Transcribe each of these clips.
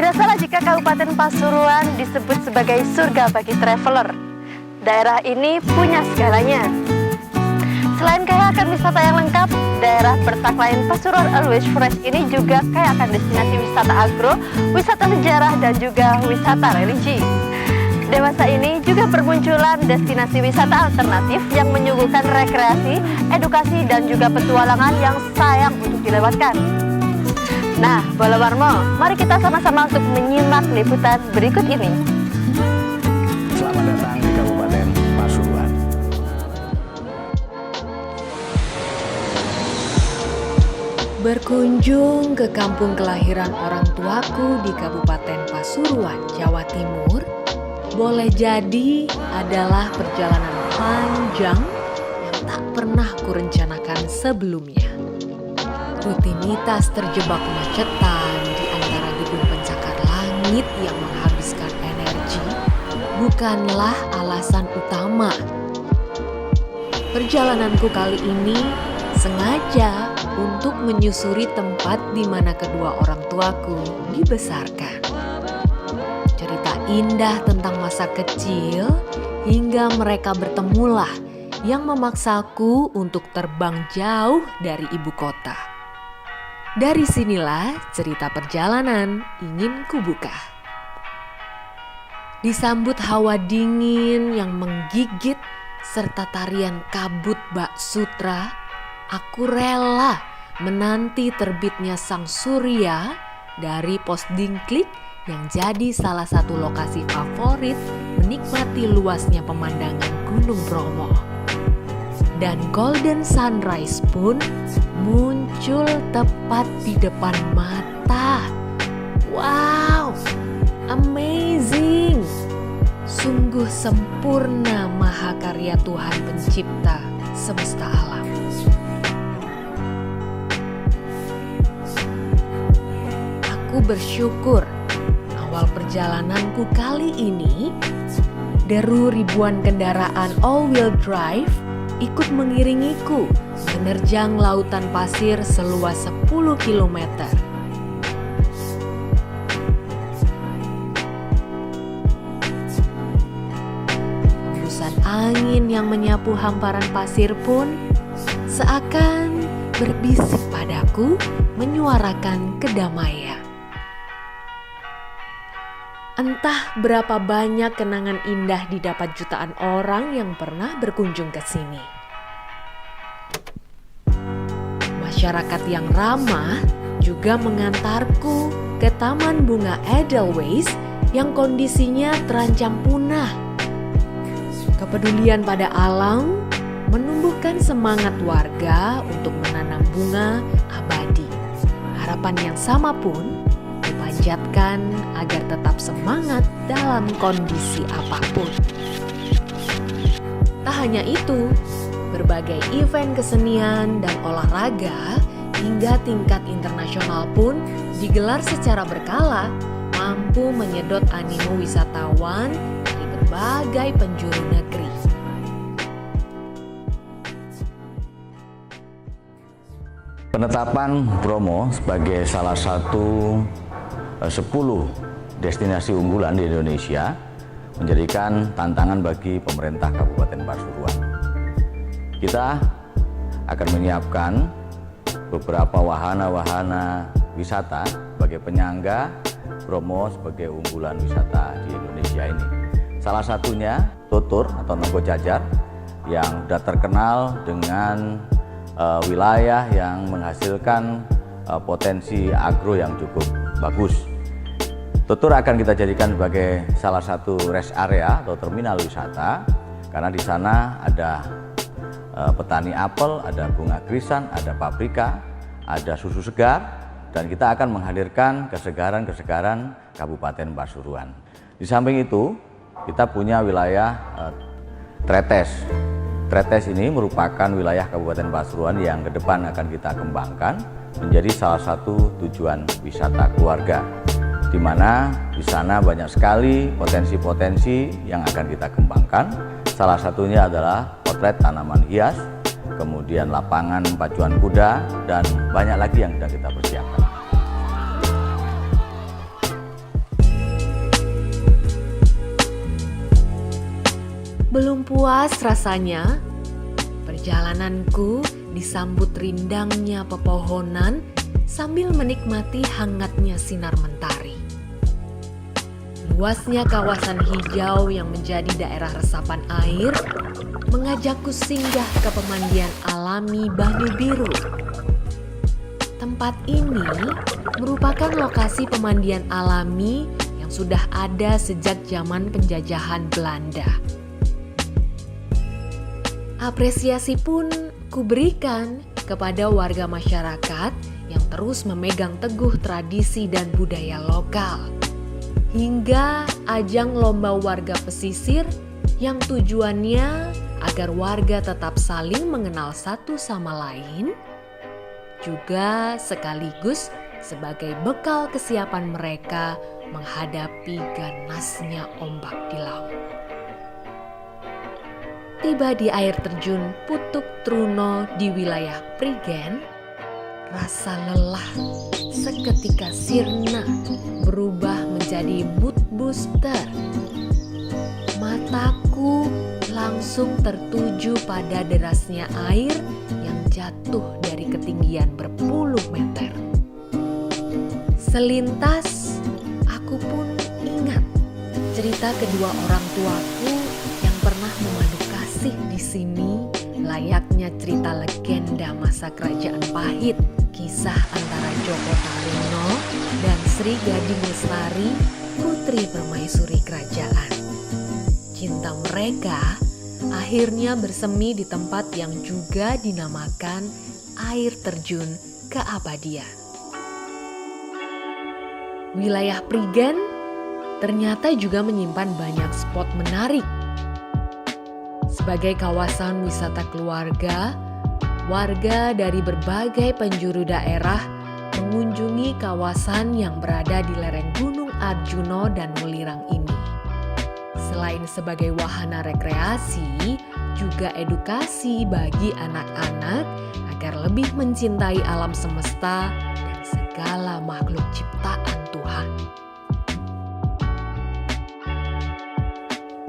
Tidak salah jika Kabupaten Pasuruan disebut sebagai surga bagi traveler. Daerah ini punya segalanya. Selain kaya akan wisata yang lengkap, daerah bertaklain Pasuruan Always Fresh ini juga kaya akan destinasi wisata agro, wisata sejarah, dan juga wisata religi. Dewasa ini juga bermunculan destinasi wisata alternatif yang menyuguhkan rekreasi, edukasi, dan juga petualangan yang sayang untuk dilewatkan. Nah, Bola Warmo, mari kita sama-sama untuk menyimak liputan berikut ini. Selamat datang di Kabupaten Pasuruan. Berkunjung ke kampung kelahiran orang tuaku di Kabupaten Pasuruan, Jawa Timur, boleh jadi adalah perjalanan panjang yang tak pernah kurencanakan sebelumnya. Rutinitas terjebak kemacetan di antara gedung pencakar langit yang menghabiskan energi bukanlah alasan utama. Perjalananku kali ini sengaja untuk menyusuri tempat di mana kedua orang tuaku dibesarkan. Cerita indah tentang masa kecil hingga mereka bertemulah yang memaksaku untuk terbang jauh dari ibu kota. Dari sinilah cerita perjalanan ingin kubuka. Disambut hawa dingin yang menggigit serta tarian kabut bak sutra, aku rela menanti terbitnya sang surya dari pos Dingklik yang jadi salah satu lokasi favorit menikmati luasnya pemandangan Gunung Bromo. Dan golden sunrise pun muncul tepat di depan mata. Wow, amazing! Sungguh sempurna mahakarya Tuhan pencipta semesta alam. Aku bersyukur awal perjalananku kali ini, deru ribuan kendaraan all-wheel drive ikut mengiringiku menerjang lautan pasir seluas 10 km. Hembusan angin yang menyapu hamparan pasir pun seakan berbisik padaku, menyuarakan kedamaian. Entah berapa banyak kenangan indah didapat jutaan orang yang pernah berkunjung ke sini. Masyarakat yang ramah juga mengantarku ke Taman Bunga Edelweiss yang kondisinya terancam punah. Kepedulian pada alam menumbuhkan semangat warga untuk menanam bunga abadi. Harapan yang sama pun dipanjatkan agar tetap semangat dalam kondisi apapun. Tak hanya itu, berbagai event kesenian dan olahraga hingga tingkat internasional pun digelar secara berkala, mampu menyedot animo wisatawan dari berbagai penjuru negeri. Penetapan Bromo sebagai salah satu 10 destinasi unggulan di Indonesia menjadikan tantangan bagi pemerintah Kabupaten Pasuruan. Kita akan menyiapkan beberapa wahana-wahana wisata sebagai penyangga Bromo sebagai unggulan wisata di Indonesia ini. Salah satunya Tutur atau Nogo Jajar yang sudah terkenal dengan wilayah yang menghasilkan potensi agro yang cukup bagus. Tutur akan kita jadikan sebagai salah satu rest area atau terminal wisata karena di sana ada petani apel, ada bunga krisan, ada paprika, ada susu segar, dan kita akan menghadirkan kesegaran-kesegaran Kabupaten Pasuruan. Di samping itu, kita punya wilayah Tretes. Tretes ini merupakan wilayah Kabupaten Pasuruan yang ke depan akan kita kembangkan menjadi salah satu tujuan wisata keluarga, di mana di sana banyak sekali potensi-potensi yang akan kita kembangkan. Salah satunya adalah potret tanaman hias, kemudian lapangan pacuan kuda, dan banyak lagi yang sedang kita persiapkan. Belum puas rasanya, perjalananku disambut rindangnya pepohonan sambil menikmati hangatnya sinar mentari. Luasnya kawasan hijau yang menjadi daerah resapan air mengajakku singgah ke pemandian alami Banyu Biru. Tempat ini merupakan lokasi pemandian alami yang sudah ada sejak zaman penjajahan Belanda. Apresiasi pun kuberikan kepada warga masyarakat yang terus memegang teguh tradisi dan budaya lokal. Hingga ajang lomba warga pesisir yang tujuannya agar warga tetap saling mengenal satu sama lain, juga sekaligus sebagai bekal kesiapan mereka menghadapi ganasnya ombak di laut. Tiba di air terjun Putuk Truno di wilayah Prigen, rasa lelah seketika sirna berubah menjadi mood booster. Mataku langsung tertuju pada derasnya air yang jatuh dari ketinggian berpuluh meter. Selintas aku pun ingat cerita kedua orang tuaku yang pernah memadu kasih di sini, layaknya cerita legenda masa kerajaan Pahit, kisah antara Joko Taruna dan Sri Gading Lestari, putri permaisuri kerajaan. Cinta mereka akhirnya bersemi di tempat yang juga dinamakan air terjun keabadian. Wilayah Prigen ternyata juga menyimpan banyak spot menarik. Sebagai kawasan wisata keluarga, warga dari berbagai penjuru daerah mengunjungi kawasan yang berada di lereng Gunung Arjuno dan Welirang ini. Selain sebagai wahana rekreasi, juga edukasi bagi anak-anak agar lebih mencintai alam semesta dan segala makhluk ciptaan Tuhan.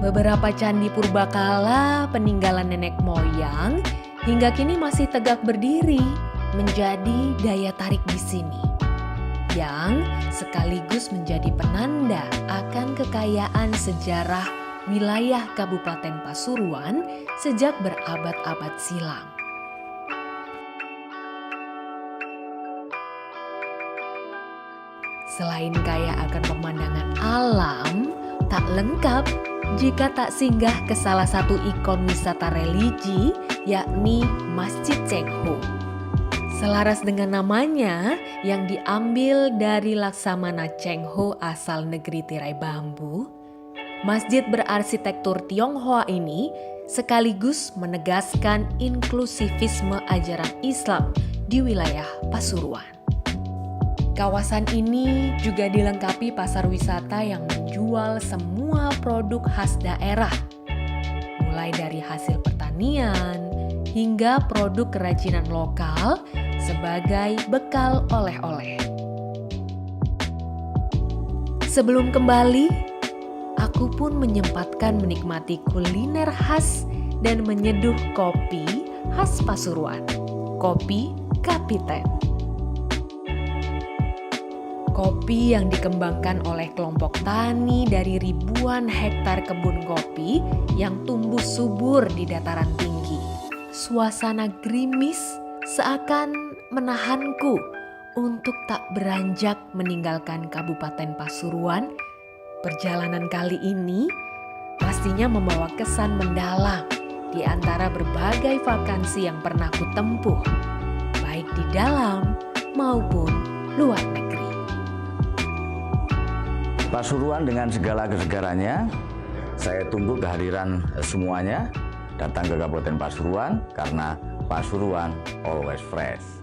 Beberapa candi purbakala peninggalan nenek moyang hingga kini masih tegak berdiri menjadi daya tarik di sini, yang sekaligus menjadi penanda akan kekayaan sejarah wilayah Kabupaten Pasuruan sejak berabad-abad silam. Selain kaya akan pemandangan alam, tak lengkap jika tak singgah ke salah satu ikon wisata religi, yakni Masjid Cengho. Selaras dengan namanya yang diambil dari Laksamana Cengho asal negeri tirai bambu, masjid berarsitektur Tionghoa ini sekaligus menegaskan inklusivisme ajaran Islam di wilayah Pasuruan. Kawasan ini juga dilengkapi pasar wisata yang menjual semua produk khas daerah, mulai dari hasil pertanian hingga produk kerajinan lokal sebagai bekal oleh-oleh. Sebelum kembali, aku pun menyempatkan menikmati kuliner khas dan menyeduh kopi khas Pasuruan, kopi Kapiten. Kopi yang dikembangkan oleh kelompok tani dari ribuan hektar kebun kopi yang tumbuh subur di dataran tinggi. Suasana gerimis seakan menahanku untuk tak beranjak meninggalkan Kabupaten Pasuruan. Perjalanan kali ini pastinya membawa kesan mendalam di antara berbagai vakansi yang pernah kutempuh, baik di dalam maupun luar negeri. Pasuruan dengan segala kesegarannya, saya tunggu kehadiran semuanya datang ke Kabupaten Pasuruan karena Pasuruan always fresh.